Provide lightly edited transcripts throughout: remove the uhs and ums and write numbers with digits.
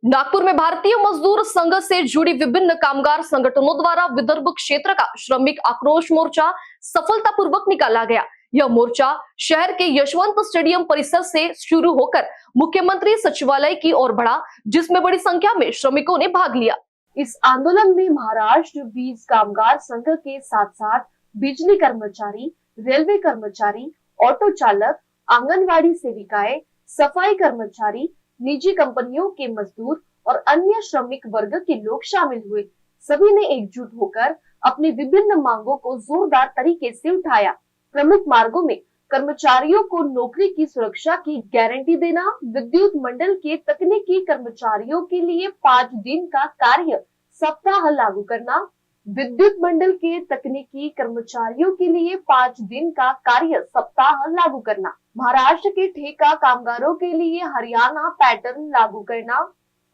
नागपुर में भारतीय मजदूर संघ से जुड़ी विभिन्न कामगार संगठनों द्वारा विदर्भ क्षेत्र का श्रमिक आक्रोश मोर्चा सफलतापूर्वक निकाला गया। यह मोर्चा शहर के यशवंत स्टेडियम परिसर से शुरू होकर मुख्यमंत्री सचिवालय की ओर बढ़ा, जिसमें बड़ी संख्या में श्रमिकों ने भाग लिया। इस आंदोलन में महाराष्ट्र बीज कामगार संघ के साथ साथ बिजली कर्मचारी, रेलवे कर्मचारी, ऑटो चालक, आंगनवाड़ी सेविकाएं, सफाई कर्मचारी, निजी कंपनियों के मजदूर और अन्य श्रमिक वर्ग के लोग शामिल हुए। सभी ने एकजुट होकर अपनी विभिन्न मांगों को जोरदार तरीके से उठाया। प्रमुख मार्गों में कर्मचारियों को नौकरी की सुरक्षा की गारंटी देना, विद्युत मंडल के तकनीकी कर्मचारियों के लिए 5 दिन का कार्य सप्ताह लागू करना, विद्युत मंडल के तकनीकी कर्मचारियों के लिए 5 दिन का कार्य सप्ताह लागू करना, महाराष्ट्र के ठेका कामगारों के लिए हरियाणा पैटर्न लागू करना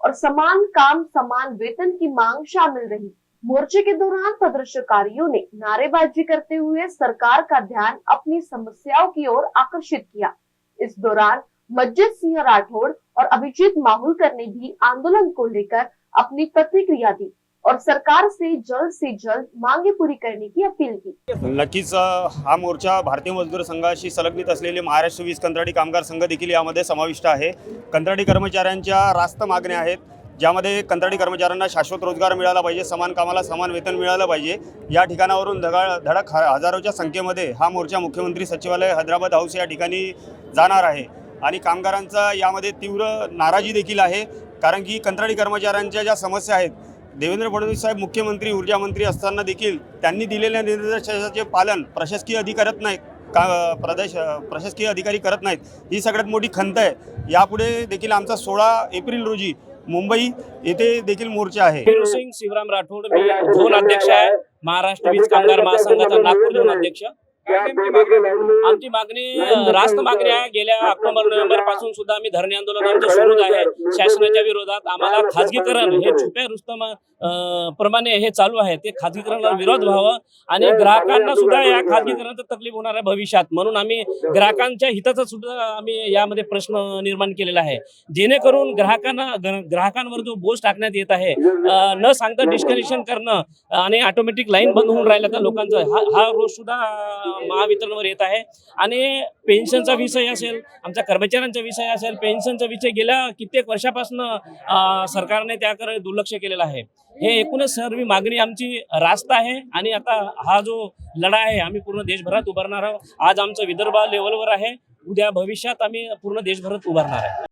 और समान काम समान वेतन की मांग शामिल रही। मोर्चे के दौरान प्रदर्शनकारियों ने नारेबाजी करते हुए सरकार का ध्यान अपनी समस्याओं की ओर आकर्षित किया। इस दौरान मज्जिद सिंह राठौड़ और अभिजीत माहुलकर ने भी आंदोलन को लेकर अपनी प्रतिक्रिया दी और सरकार से जल्द मांगे पूरी करने की अपील की। नक्कीच हा मोर्चा भारतीय मजदूर संघाशी संलग्नित असलेले महाराष्ट्र वीज कंत्राटी कामगार संघ देखील यामध्ये समाविष्ट आहे। कंत्राटी कर्मचाऱ्यांच्या रास्त मागण्या आहेत, ज्यामध्ये कंत्राटी कर्मचाऱ्यांना शाश्वत रोजगार मिळाला पाहिजे, समान कामाला समान वेतन मिळालं पाहिजे। या ठिकाणावरून धडक हजारोच्या संख्येमध्ये हा मोर्चा मुख्यमंत्री सचिवालय हैदराबाद हाऊस या ठिकाणी जाणार आहे आणि कामगारांचा यामध्ये तीव्र नाराजी देखील आहे, कारण की कंत्राटी कर्मचाऱ्यांच्या ज्या समस्या आहेत, देवेंद्र फडणवीस साहेब मुख्यमंत्री ऊर्जा मंत्री असताना देखील त्यांनी दिलेल्या निर्देशाचे पालन प्रशासकीय अधिकारी करत नाहीत, प्रशासकीय अधिकारी करत नाहीत। ही सगळ्यात मोठी खंत आहे। यापुढे देखील आमचा 16 एप्रिल रोजी मुंबई येथे देखील मोर्चा आहे। सिंह शिवराम राठोड, मी झोन अध्यक्ष आहे, महाराष्ट्र वीज कामगार महासंघाचा नागपूर झोन अध्यक्ष। आमची मागणी रास्त मागणी आहे। गेल्या ऑक्टोबर नोव्हेंबर पासून सुद्धा आम्ही धरणे आंदोलन आमचं सुरूच आहे। शासनाच्या विरोधात आम्हाला खाजगीकरण हे छुप्या रुस्तम प्रमाणे हे चालू आहे, ते खाजगीकरणाला विरोध व्हावं आणि ग्राहकांना सुद्धा या खाजगीकरणाचा तकलीफ होणार आहे भविष्यात, म्हणून आम्ही ग्राहकांच्या हिताचा सुद्धा आम्ही यामध्ये प्रश्न निर्माण केलेला आहे, जेणेकरून ग्राहकांवर जो बोज टाकण्यात येत आहे, न सांगता डिस्कनेक्शन करणं आणि ऑटोमॅटिक लाईन बंद होऊन राहिल्या त्या लोकांचा हा रोज सुद्धा महावितरणवर येत आहे। आणि पेन्शनचा विषय असेल, आमच्या कर्मचाऱ्यांचा विषय असेल, पेन्शनचा विषय गेल्या कित्येक वर्षापासून सरकारने त्याकडे दुर्लक्ष केलेलं आहे। हे एकूणच सर्व मागणी आमची रास्त आहे आणि आता हा जो लढा आहे आम्ही पूर्ण देशभरात उभारणार आहोत। आज आमचं विदर्भ लेवलवर आहे, उद्या भविष्यात आम्ही पूर्ण देशभरात उभारणार आहे।